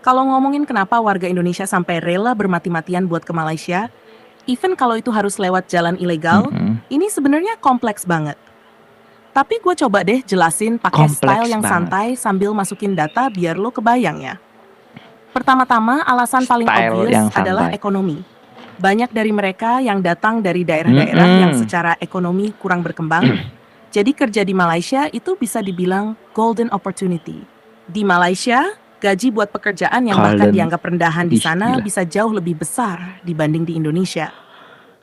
Kalau ngomongin kenapa warga Indonesia sampai rela bermati-matian buat ke Malaysia, even kalau itu harus lewat jalan ilegal, Mm-mm. ini sebenarnya kompleks banget. Tapi gue coba deh jelasin pakai style Kompleks yang banget. santai sambil masukin data biar lo kebayang ya. Pertama-tama, alasan paling Style obvious yang adalah santai. ekonomi. Banyak dari mereka yang datang dari daerah-daerah yang Mm-mm. secara ekonomi kurang berkembang, jadi kerja di Malaysia itu bisa dibilang golden opportunity. Di Malaysia, gaji buat pekerjaan yang bahkan Golden. dianggap rendahan di Ih, sana gila. bisa jauh lebih besar dibanding di Indonesia.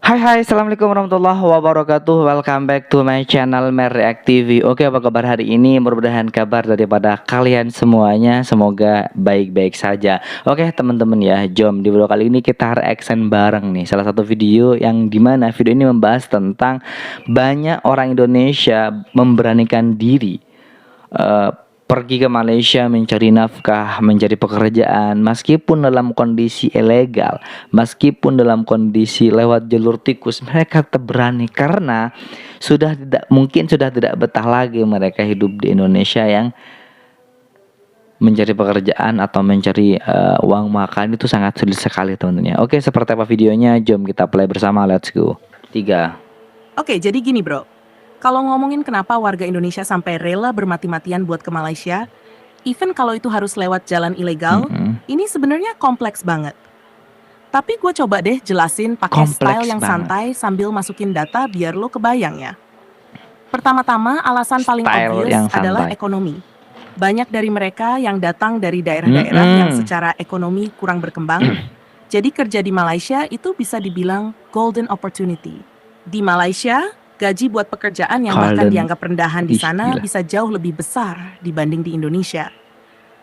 Hai, assalamualaikum warahmatullahi wabarakatuh. Welcome back to my channel React TV. Oke, apa kabar hari ini? Mudah-mudahan kabar daripada kalian semuanya semoga baik-baik saja. Oke, teman-teman ya, jom di video kali ini kita reaction bareng nih. Salah satu video yang dimana video ini membahas tentang banyak orang Indonesia memberanikan diri pergi ke Malaysia mencari nafkah, mencari pekerjaan, meskipun dalam kondisi ilegal, meskipun dalam kondisi lewat jalur tikus, mereka tetap berani karena sudah tidak betah lagi mereka hidup di Indonesia yang mencari pekerjaan atau mencari uang makan itu sangat sulit sekali teman-teman ya. Oke, seperti apa videonya? Jom kita play bersama, let's go. 3. Oke, jadi gini bro. Kalau ngomongin kenapa warga Indonesia sampai rela bermati-matian buat ke Malaysia, even kalau itu harus lewat jalan ilegal, ini sebenarnya kompleks banget. Tapi gue coba deh jelasin pakai style yang santai sambil masukin data biar lo kebayang ya. Pertama-tama, alasan paling obvious adalah ekonomi. Banyak dari mereka yang datang dari daerah-daerah yang secara ekonomi kurang berkembang, jadi kerja di Malaysia itu bisa dibilang golden opportunity. Di Malaysia, gaji buat pekerjaan yang bahkan dianggap rendahan di sana bisa jauh lebih besar dibanding di Indonesia.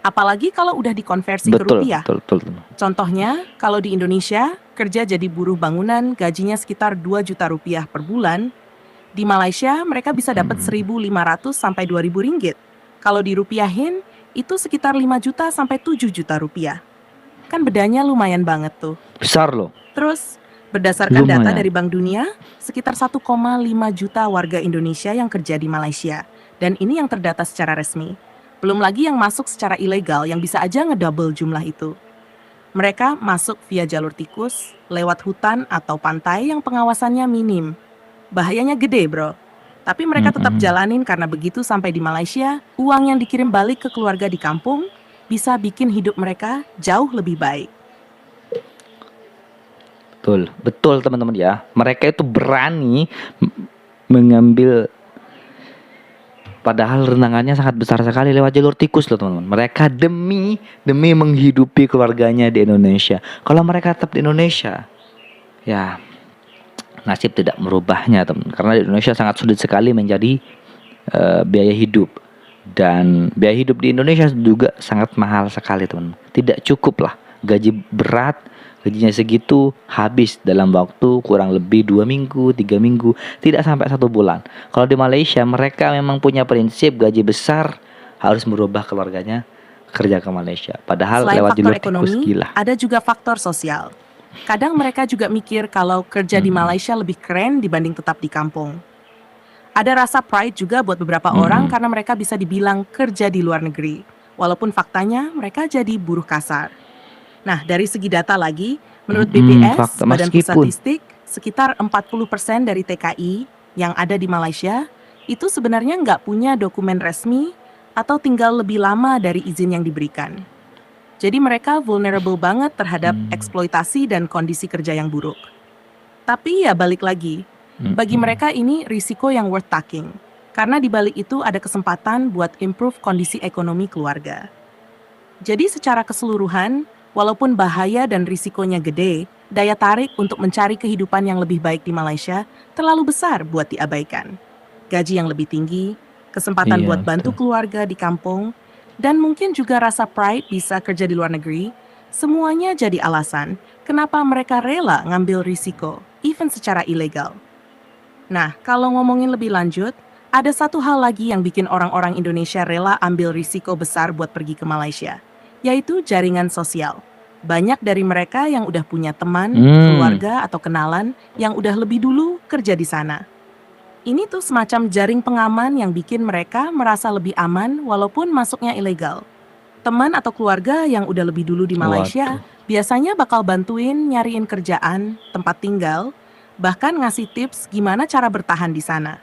Apalagi kalau udah dikonversi ke rupiah. Betul. Contohnya, kalau di Indonesia, kerja jadi buruh bangunan gajinya sekitar 2 juta rupiah per bulan. Di Malaysia, mereka bisa dapat 1.500 sampai 2.000 ringgit. Kalau dirupiahin, itu sekitar 5 juta sampai 7 juta rupiah. Kan bedanya lumayan banget tuh. Besar loh. Terus, berdasarkan data dari Bank Dunia, sekitar 1,5 juta warga Indonesia yang kerja di Malaysia. Dan ini yang terdata secara resmi. Belum lagi yang masuk secara ilegal yang bisa aja ngedouble jumlah itu. Mereka masuk via jalur tikus, lewat hutan atau pantai yang pengawasannya minim. Bahayanya gede bro. Tapi mereka tetap jalanin karena begitu sampai di Malaysia, uang yang dikirim balik ke keluarga di kampung bisa bikin hidup mereka jauh lebih baik. Betul teman-teman ya. Mereka itu berani mengambil, padahal rentangannya sangat besar sekali lewat jalur tikus loh teman-teman. Mereka demi menghidupi keluarganya di Indonesia. Kalau mereka tetap di Indonesia, ya nasib tidak merubahnya teman. Karena di Indonesia sangat sulit sekali menjadi biaya hidup. Dan biaya hidup di Indonesia juga sangat mahal sekali teman. Tidak cukup lah. Gaji berat, gajinya segitu habis dalam waktu kurang lebih 2 minggu, 3 minggu, tidak sampai 1 bulan. Kalau di Malaysia mereka memang punya prinsip gaji besar harus merubah keluarganya kerja ke Malaysia. Padahal selain lewat faktor jalur tikus, ekonomi, gila. ada juga faktor sosial. Kadang mereka juga mikir kalau kerja di Malaysia lebih keren dibanding tetap di kampung. Ada rasa pride juga buat beberapa orang karena mereka bisa dibilang kerja di luar negeri. Walaupun faktanya mereka jadi buruh kasar. Nah, dari segi data lagi, menurut BPS, Badan Pusat Statistik, sekitar 40% dari TKI yang ada di Malaysia itu sebenarnya nggak punya dokumen resmi atau tinggal lebih lama dari izin yang diberikan. Jadi mereka vulnerable banget terhadap eksploitasi dan kondisi kerja yang buruk. Tapi ya balik lagi, bagi mereka ini risiko yang worth taking. Karena di balik itu ada kesempatan buat improve kondisi ekonomi keluarga. Jadi secara keseluruhan, walaupun bahaya dan risikonya gede, daya tarik untuk mencari kehidupan yang lebih baik di Malaysia terlalu besar buat diabaikan. Gaji yang lebih tinggi, kesempatan buat bantu keluarga di kampung, dan mungkin juga rasa pride bisa kerja di luar negeri, semuanya jadi alasan kenapa mereka rela ngambil risiko, even secara ilegal. Nah, kalau ngomongin lebih lanjut, ada satu hal lagi yang bikin orang-orang Indonesia rela ambil risiko besar buat pergi ke Malaysia, yaitu jaringan sosial. Banyak dari mereka yang udah punya teman, keluarga, atau kenalan yang udah lebih dulu kerja di sana. Ini tuh semacam jaring pengaman yang bikin mereka merasa lebih aman walaupun masuknya ilegal. Teman atau keluarga yang udah lebih dulu di Malaysia Waduh. biasanya bakal bantuin nyariin kerjaan, tempat tinggal, bahkan ngasih tips gimana cara bertahan di sana.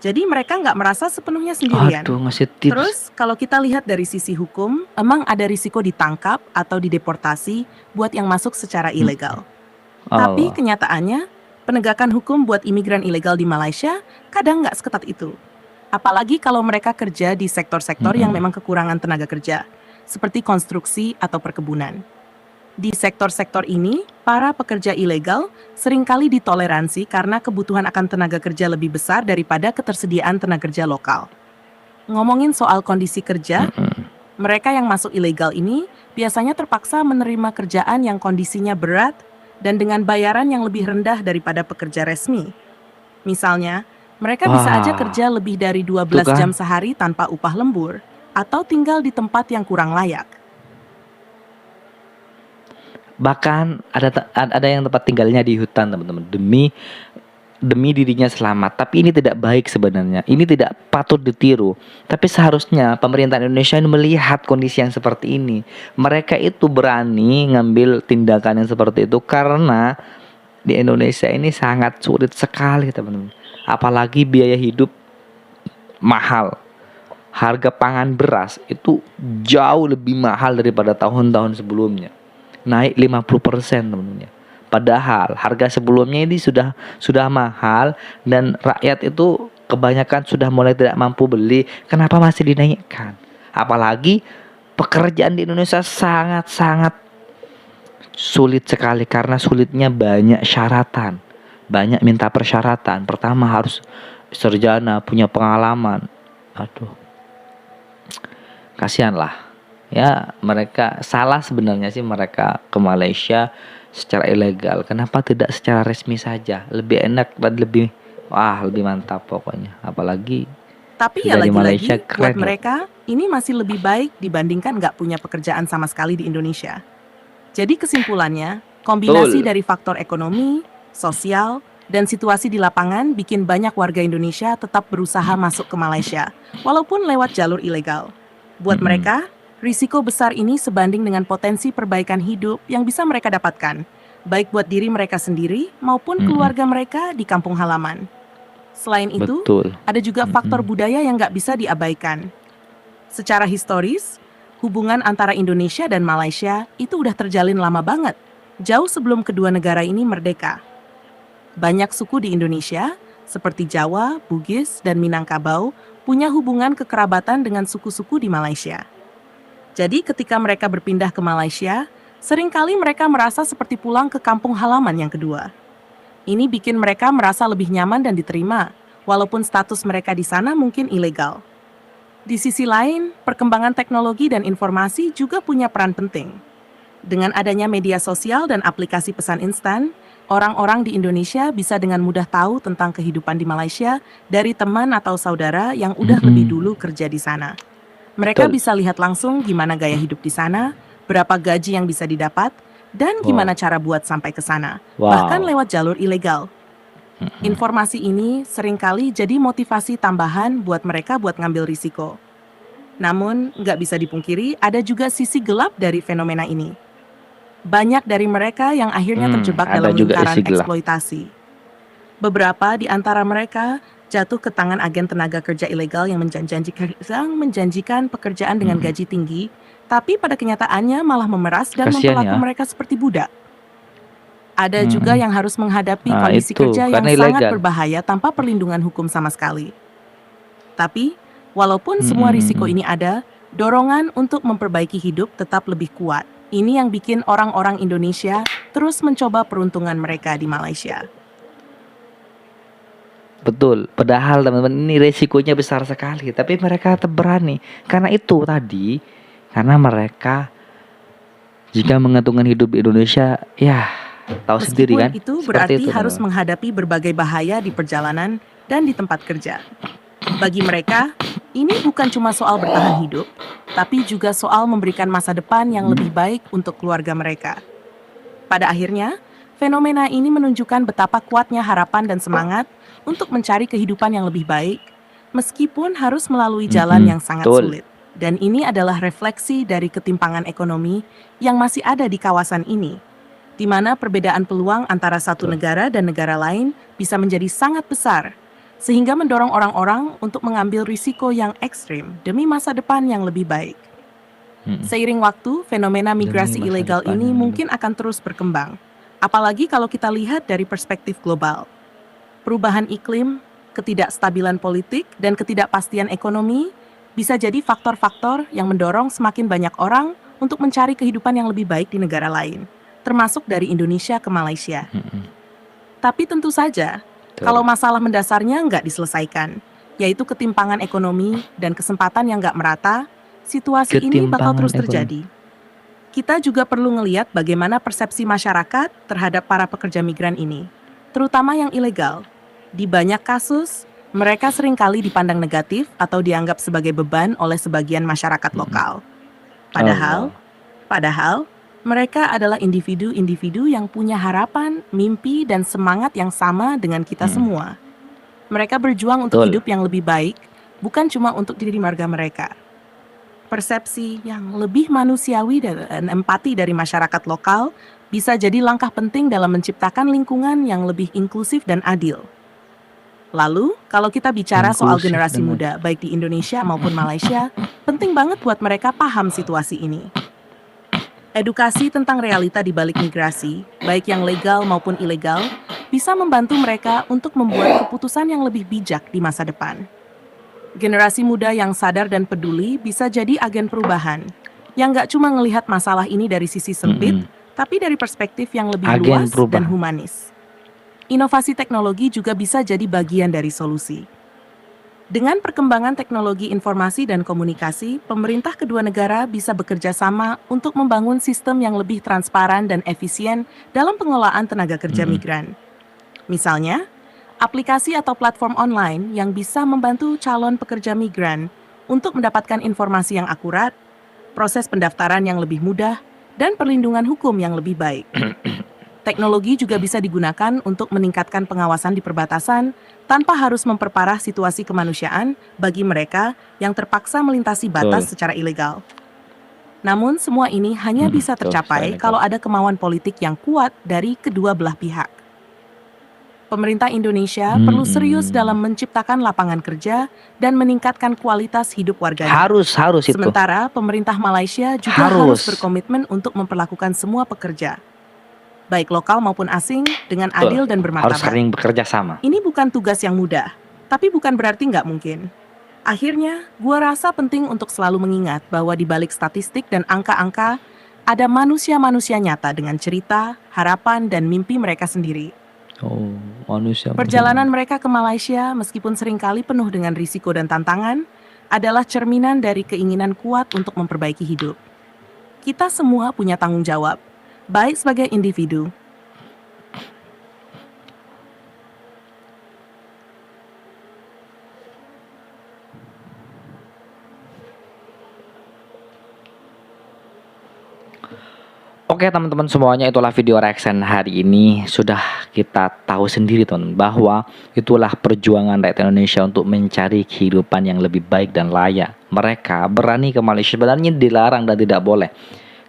Jadi mereka nggak merasa sepenuhnya sendirian. Aduh, ngasih tips. Terus kalau kita lihat dari sisi hukum, emang ada risiko ditangkap atau dideportasi buat yang masuk secara ilegal. Tapi Allah. kenyataannya, penegakan hukum buat imigran ilegal di Malaysia kadang nggak seketat itu. Apalagi kalau mereka kerja di sektor-sektor yang memang kekurangan tenaga kerja, seperti konstruksi atau perkebunan. Di sektor-sektor ini, para pekerja ilegal seringkali ditoleransi karena kebutuhan akan tenaga kerja lebih besar daripada ketersediaan tenaga kerja lokal. Ngomongin soal kondisi kerja, mereka yang masuk ilegal ini biasanya terpaksa menerima kerjaan yang kondisinya berat dan dengan bayaran yang lebih rendah daripada pekerja resmi. Misalnya, mereka bisa aja Wah, kerja lebih dari tuh 12 kan. jam sehari tanpa upah lembur, atau tinggal di tempat yang kurang layak. Bahkan ada yang tempat tinggalnya di hutan, teman-teman, demi dirinya selamat. Tapi ini tidak baik sebenarnya. Ini tidak patut ditiru. Tapi seharusnya pemerintah Indonesia ini melihat kondisi yang seperti ini. Mereka itu berani ngambil tindakan yang seperti itu karena di Indonesia ini sangat sulit sekali, teman-teman. Apalagi biaya hidup mahal. Harga pangan beras itu jauh lebih mahal daripada tahun-tahun sebelumnya. Naik 50%, teman-teman. Padahal harga sebelumnya ini sudah mahal dan rakyat itu kebanyakan sudah mulai tidak mampu beli. Kenapa masih dinaikkan? Apalagi pekerjaan di Indonesia sangat-sangat sulit sekali karena sulitnya banyak syaratan. Banyak minta persyaratan. Pertama harus sarjana, punya pengalaman. Aduh, kasihan lah. Ya, mereka salah sebenarnya sih mereka ke Malaysia secara ilegal. Kenapa tidak secara resmi saja? Lebih enak dan lebih mantap pokoknya. Apalagi Tapi kerja ya di Malaysia lagi-lagi, buat keren loh. mereka, ini masih lebih baik dibandingkan nggak punya pekerjaan sama sekali di Indonesia. Jadi kesimpulannya, kombinasi Betul. dari faktor ekonomi, sosial, dan situasi di lapangan bikin banyak warga Indonesia tetap berusaha masuk ke Malaysia, walaupun lewat jalur ilegal. Buat mereka, risiko besar ini sebanding dengan potensi perbaikan hidup yang bisa mereka dapatkan, baik buat diri mereka sendiri maupun keluarga mereka di kampung halaman. Selain itu, Betul. ada juga faktor budaya yang nggak bisa diabaikan. Secara historis, hubungan antara Indonesia dan Malaysia itu udah terjalin lama banget, jauh sebelum kedua negara ini merdeka. Banyak suku di Indonesia, seperti Jawa, Bugis, dan Minangkabau, punya hubungan kekerabatan dengan suku-suku di Malaysia. Jadi ketika mereka berpindah ke Malaysia, seringkali mereka merasa seperti pulang ke kampung halaman yang kedua. Ini bikin mereka merasa lebih nyaman dan diterima, walaupun status mereka di sana mungkin ilegal. Di sisi lain, perkembangan teknologi dan informasi juga punya peran penting. Dengan adanya media sosial dan aplikasi pesan instan, orang-orang di Indonesia bisa dengan mudah tahu tentang kehidupan di Malaysia dari teman atau saudara yang udah lebih dulu kerja di sana. Mereka Betul. bisa lihat langsung gimana gaya hidup di sana, berapa gaji yang bisa didapat, dan gimana cara buat sampai ke sana, bahkan Wow. lewat jalur ilegal. Informasi ini seringkali jadi motivasi tambahan buat mereka buat ngambil risiko. Namun, nggak bisa dipungkiri ada juga sisi gelap dari fenomena ini. Banyak dari mereka yang akhirnya terjebak ada dalam juga lingkaran isi gelap. eksploitasi. Beberapa di antara mereka jatuh ke tangan agen tenaga kerja ilegal yang menjanjikan pekerjaan dengan gaji tinggi, tapi pada kenyataannya malah memeras dan Kasian memperlakukan ya. mereka seperti budak. Ada juga yang harus menghadapi Nah, kondisi itu, kerja yang karena sangat ilegal. berbahaya tanpa perlindungan hukum sama sekali. Tapi, walaupun semua risiko ini ada, dorongan untuk memperbaiki hidup tetap lebih kuat. Ini yang bikin orang-orang Indonesia terus mencoba peruntungan mereka di Malaysia. Betul. Padahal teman-teman ini resikonya besar sekali, tapi mereka tetap berani. Karena itu tadi, karena mereka jika menggantungkan hidup di Indonesia, ya tahu sendiri kan. Meskipun itu Seperti berarti itu, harus teman-teman. menghadapi berbagai bahaya di perjalanan dan di tempat kerja. Bagi mereka, ini bukan cuma soal bertahan hidup, tapi juga soal memberikan masa depan yang lebih baik untuk keluarga mereka. Pada akhirnya, fenomena ini menunjukkan betapa kuatnya harapan dan semangat untuk mencari kehidupan yang lebih baik, meskipun harus melalui jalan yang sangat Betul. sulit. Dan ini adalah refleksi dari ketimpangan ekonomi yang masih ada di kawasan ini, di mana perbedaan peluang antara satu Betul. negara dan negara lain bisa menjadi sangat besar, sehingga mendorong orang-orang untuk mengambil risiko yang ekstrim demi masa depan yang lebih baik. Mm-mm. Seiring waktu, fenomena Demi migrasi masa ilegal depan ini yang mungkin akan terus berkembang, apalagi kalau kita lihat dari perspektif global. Perubahan iklim, ketidakstabilan politik, dan ketidakpastian ekonomi bisa jadi faktor-faktor yang mendorong semakin banyak orang untuk mencari kehidupan yang lebih baik di negara lain, termasuk dari Indonesia ke Malaysia. Mm-mm. Tapi tentu saja, Betul. kalau masalah mendasarnya nggak diselesaikan, yaitu ketimpangan ekonomi dan kesempatan yang nggak merata, situasi ini bakal Ketimpangan terus ekonomi. terjadi. Kita juga perlu ngelihat bagaimana persepsi masyarakat terhadap para pekerja migran ini, terutama yang ilegal. Di banyak kasus, mereka seringkali dipandang negatif atau dianggap sebagai beban oleh sebagian masyarakat lokal. Padahal, mereka adalah individu-individu yang punya harapan, mimpi, dan semangat yang sama dengan kita semua. Mereka berjuang untuk Betul. hidup yang lebih baik, bukan cuma untuk diri marga mereka. Persepsi yang lebih manusiawi dan empati dari masyarakat lokal bisa jadi langkah penting dalam menciptakan lingkungan yang lebih inklusif dan adil. Lalu, kalau kita bicara soal Inklusif generasi dan muda, baik di Indonesia maupun Malaysia, penting banget buat mereka paham situasi ini. Edukasi tentang realita di balik migrasi, baik yang legal maupun ilegal, bisa membantu mereka untuk membuat keputusan yang lebih bijak di masa depan. Generasi muda yang sadar dan peduli bisa jadi agen perubahan, yang nggak cuma ngelihat masalah ini dari sisi sempit, tapi dari perspektif yang lebih Agen luas dan perubahan. humanis. Inovasi teknologi juga bisa jadi bagian dari solusi. Dengan perkembangan teknologi informasi dan komunikasi, pemerintah kedua negara bisa bekerja sama untuk membangun sistem yang lebih transparan dan efisien dalam pengelolaan tenaga kerja migran. Misalnya, aplikasi atau platform online yang bisa membantu calon pekerja migran untuk mendapatkan informasi yang akurat, proses pendaftaran yang lebih mudah, dan perlindungan hukum yang lebih baik. Teknologi juga bisa digunakan untuk meningkatkan pengawasan di perbatasan tanpa harus memperparah situasi kemanusiaan bagi mereka yang terpaksa melintasi batas secara ilegal. Namun semua ini hanya bisa betul, tercapai secara kalau ada kemauan politik yang kuat dari kedua belah pihak. Pemerintah Indonesia perlu serius dalam menciptakan lapangan kerja dan meningkatkan kualitas hidup warganya. Harus itu. Sementara pemerintah Malaysia juga harus berkomitmen untuk memperlakukan semua pekerja, baik lokal maupun asing, dengan adil dan Harus bermartabat. sering bekerja sama. Ini bukan tugas yang mudah, tapi bukan berarti nggak mungkin. Akhirnya, gua rasa penting untuk selalu mengingat bahwa di balik statistik dan angka-angka, ada manusia-manusia nyata dengan cerita, harapan, dan mimpi mereka sendiri. Oh, manusia. Perjalanan mereka ke Malaysia, meskipun seringkali penuh dengan risiko dan tantangan, adalah cerminan dari keinginan kuat untuk memperbaiki hidup. Kita semua punya tanggung jawab, baik sebagai individu, Oke teman-teman semuanya, itulah video reaction hari ini. Sudah kita tahu sendiri teman bahwa itulah perjuangan rakyat Indonesia untuk mencari kehidupan yang lebih baik dan layak. Mereka berani ke Malaysia, sebenarnya dilarang dan tidak boleh.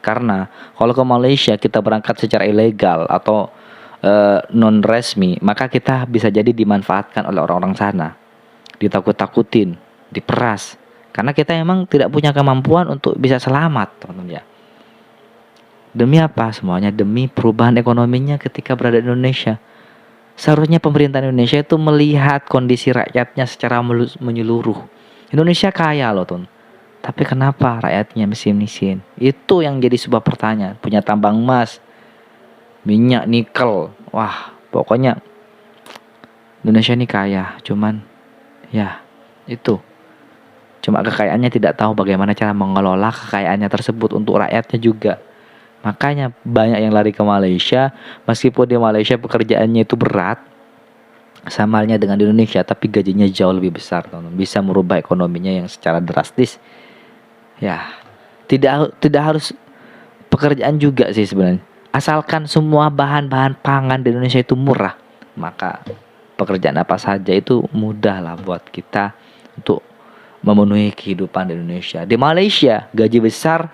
Karena kalau ke Malaysia kita berangkat secara ilegal atau non resmi, maka kita bisa jadi dimanfaatkan oleh orang-orang sana, ditakut-takutin, diperas. Karena kita emang tidak punya kemampuan untuk bisa selamat teman-teman ya. Demi apa semuanya? Demi perubahan ekonominya ketika berada di Indonesia. Seharusnya pemerintah Indonesia itu melihat kondisi rakyatnya secara menyeluruh. Indonesia kaya loh Tun, tapi kenapa rakyatnya miskin-miskin? Itu yang jadi sebuah pertanyaan. Punya tambang emas, minyak, nikel, wah pokoknya Indonesia ini kaya. Cuman ya itu, cuma kekayaannya tidak tahu bagaimana cara mengelola kekayaannya tersebut untuk rakyatnya juga. Makanya banyak yang lari ke Malaysia, meskipun di Malaysia pekerjaannya itu berat, sama halnya dengan di Indonesia, tapi gajinya jauh lebih besar, teman-teman. Bisa merubah ekonominya yang secara drastis. Ya, tidak harus pekerjaan juga sih sebenarnya. Asalkan semua bahan-bahan pangan di Indonesia itu murah, maka pekerjaan apa saja itu mudah lah buat kita untuk memenuhi kehidupan di Indonesia. Di Malaysia gaji besar,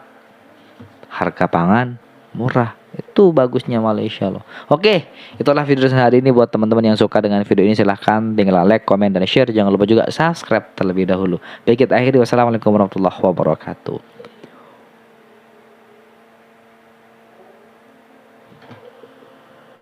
harga pangan murah. Itu bagusnya Malaysia loh. Oke, itulah video hari ini. Buat teman-teman yang suka dengan video ini, silahkan tinggal like, komen, dan share. Jangan lupa juga subscribe terlebih dahulu. Baik, kita akhiri. Wassalamualaikum warahmatullahi wabarakatuh.